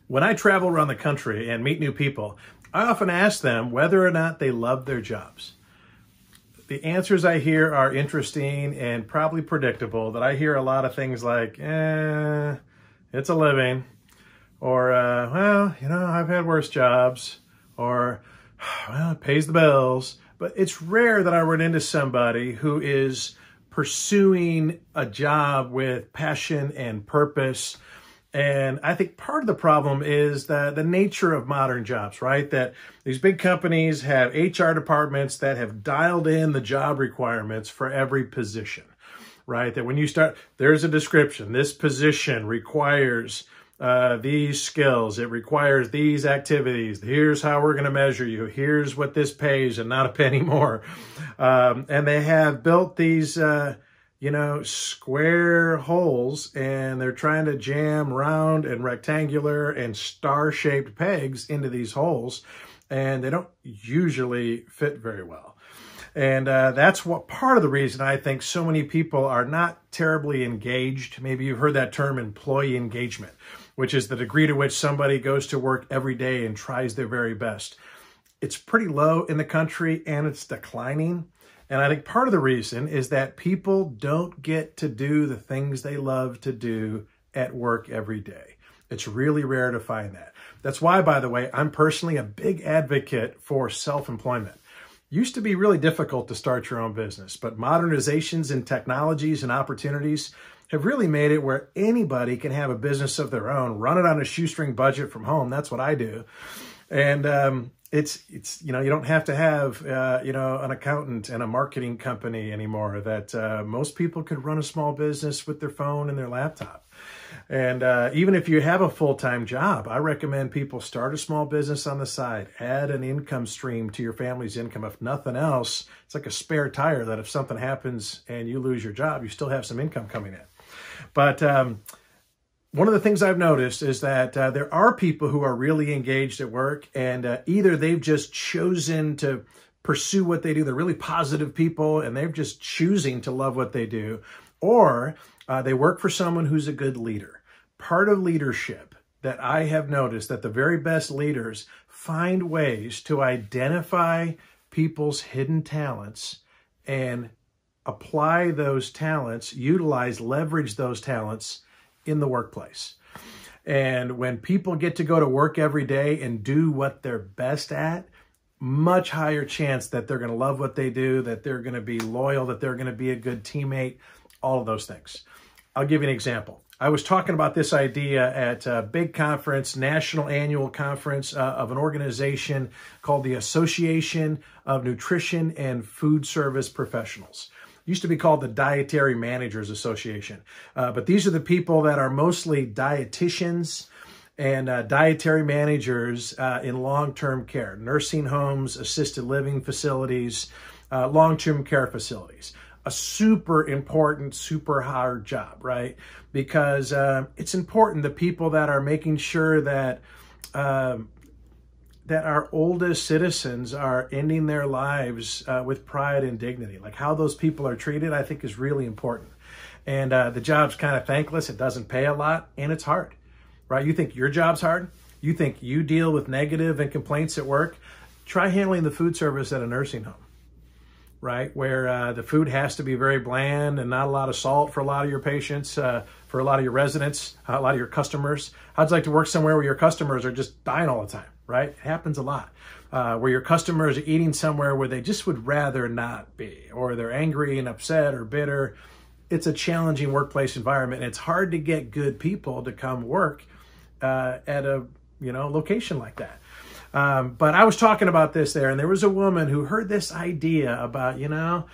When I travel around the country and meet new people, I often ask them whether or not they love their jobs. The answers I hear are interesting and probably predictable, that I hear a lot of things like, it's a living, or, well, you know, I've had worse jobs, or, well, it pays the bills. But it's rare that I run into somebody who is pursuing a job with passion and purpose. And I think part of the problem is the nature of modern jobs, right? That these big companies have HR departments that have dialed in the job requirements for every position, right? That when you start, there's a description. This position requires these skills. It requires these activities. Here's how we're going to measure you. Here's what this pays, and not a penny more. And they have built these square holes, and they're trying to jam round and rectangular and star-shaped pegs into these holes, and they don't usually fit very well. And that's what part of the reason I think so many people are not terribly engaged. Maybe you've heard that term, employee engagement, which is the degree to which somebody goes to work every day and tries their very best. It's pretty low in the country, and it's declining. And I think part of the reason is that people don't get to do the things they love to do at work every day. It's really rare to find that. That's why, by the way, I'm personally a big advocate for self-employment. Used to be really difficult to start your own business, but modernizations in technologies and opportunities have really made it where anybody can have a business of their own, run it on a shoestring budget from home. That's what I do. And it's you don't have to have an accountant and a marketing company anymore. That most people could run a small business with their phone and their laptop. And even if you have a full-time job, I recommend people start a small business on the side, add an income stream to your family's income. If nothing else, it's like a spare tire that if something happens and you lose your job, you still have some income coming in. But one of the things I've noticed is that there are people who are really engaged at work, and either they've just chosen to pursue what they do. They're really positive people, and they're just choosing to love what they do, or they work for someone who's a good leader. Part of leadership that I have noticed that the very best leaders find ways to identify people's hidden talents and apply those talents, leverage those talents in the workplace. And when people get to go to work every day and do what they're best at, much higher chance that they're going to love what they do, that they're going to be loyal, that they're going to be a good teammate, all of those things. I'll give you an example. I was talking about this idea at a big conference, national annual conference of an organization called the Association of Nutrition and Food Service Professionals. It used to be called the Dietary Managers Association. But these are the people that are mostly dietitians and dietary managers in long-term care, nursing homes, assisted living facilities, long-term care facilities. A super important, super hard job, right? Because it's important, the people that are making sure that that our oldest citizens are ending their lives with pride and dignity. Like how those people are treated, I think is really important. And the job's kind of thankless. It doesn't pay a lot, and it's hard, right? You think your job's hard? You think you deal with negative and complaints at work? Try handling the food service at a nursing home, right? Where the food has to be very bland and not a lot of salt for a lot of your patients, for a lot of your residents, a lot of your customers. How'd you like to work somewhere where your customers are just dying all the time, right? It happens a lot. Where your customers are eating somewhere where they just would rather not be, or they're angry and upset or bitter. It's a challenging workplace environment, and it's hard to get good people to come work at a location like that. But I was talking about this there, and there was a woman who heard this idea about,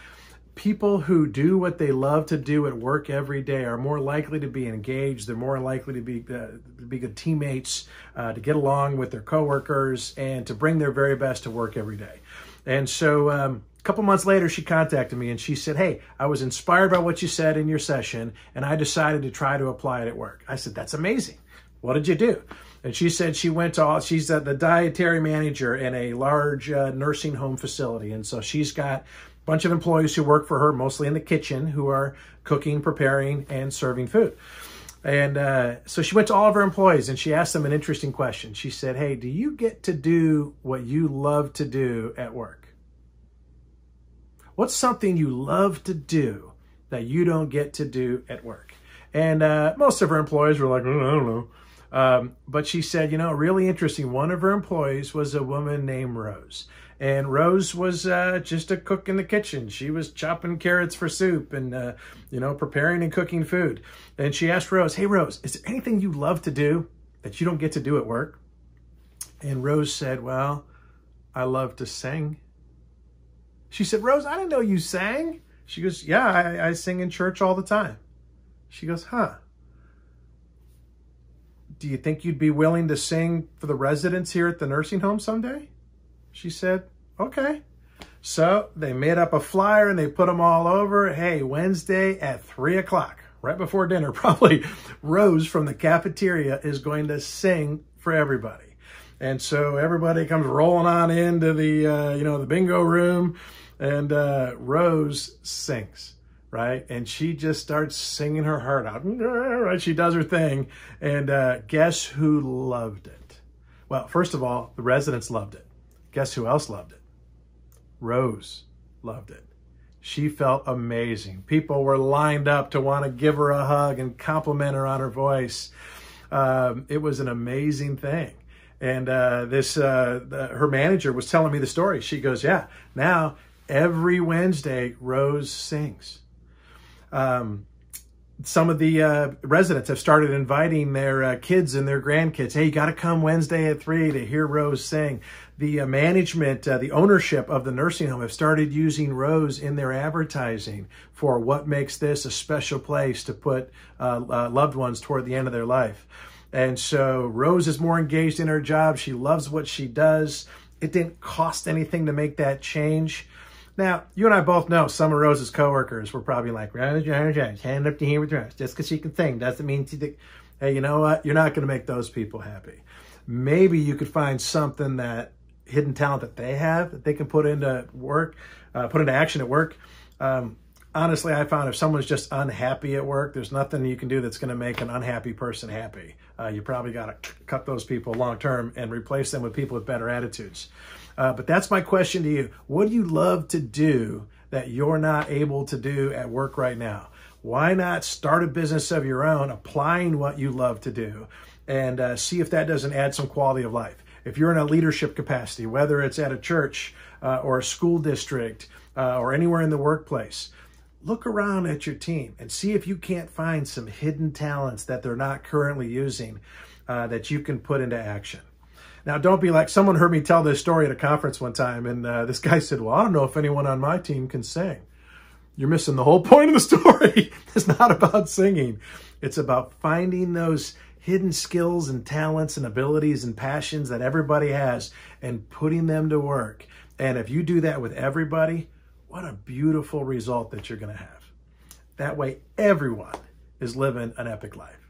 people who do what they love to do at work every day are more likely to be engaged. They're more likely to be good teammates, to get along with their coworkers, and to bring their very best to work every day. And so a couple months later, she contacted me and she said, "Hey, I was inspired by what you said in your session, and I decided to try to apply it at work." I said, "That's amazing. What did you do?" And she said she's the dietary manager in a large nursing home facility. And so she's got a bunch of employees who work for her, mostly in the kitchen, who are cooking, preparing, and serving food. And so she went to all of her employees and she asked them an interesting question. She said, hey, do you get to do what you love to do at work? What's something you love to do that you don't get to do at work? And most of her employees were like, I don't know. But she said, really interesting. One of her employees was a woman named Rose. And Rose was just a cook in the kitchen. She was chopping carrots for soup and, preparing and cooking food. And she asked Rose, hey, Rose, is there anything you love to do that you don't get to do at work? And Rose said, well, I love to sing. She said, Rose, I didn't know you sang. She goes, yeah, I sing in church all the time. She goes, huh. Do you think you'd be willing to sing for the residents here at the nursing home someday? She said, okay. So they made up a flyer and they put them all over. Hey, Wednesday at 3 o'clock, right before dinner, probably, Rose from the cafeteria is going to sing for everybody. And so everybody comes rolling on into the, the bingo room, and Rose sings, right? And she just starts singing her heart out, right? She does her thing. And guess who loved it? Well, first of all, the residents loved it. Guess who else loved it? Rose loved it. She felt amazing. People were lined up to want to give her a hug and compliment her on her voice. It was an amazing thing. And her manager was telling me the story. She goes, yeah, now every Wednesday, Rose sings. Some of the residents have started inviting their kids and their grandkids. Hey, you got to come Wednesday at 3 to hear Rose sing. The management, the ownership of the nursing home have started using Rose in their advertising for what makes this a special place to put loved ones toward the end of their life. And so Rose is more engaged in her job. She loves what she does. It didn't cost anything to make that change. Now, you and I both know some of Rose's coworkers were probably like, Rose, hand up to here with Rose. Just because she can sing doesn't mean hey, you know what? You're not going to make those people happy. Maybe you could find something that hidden talent that they have that they can put into work, put into action at work. Honestly, I found if someone's just unhappy at work, there's nothing you can do that's going to make an unhappy person happy. You probably got to cut those people long term and replace them with people with better attitudes. But that's my question to you. What do you love to do that you're not able to do at work right now? Why not start a business of your own, applying what you love to do, and see if that doesn't add some quality of life? If you're in a leadership capacity, whether it's at a church or a school district or anywhere in the workplace, look around at your team and see if you can't find some hidden talents that they're not currently using that you can put into action. Now, don't be like, someone heard me tell this story at a conference one time, and this guy said, well, I don't know if anyone on my team can sing. You're missing the whole point of the story. It's not about singing. It's about finding those hidden skills and talents and abilities and passions that everybody has and putting them to work. And if you do that with everybody, what a beautiful result that you're going to have. That way, everyone is living an epic life.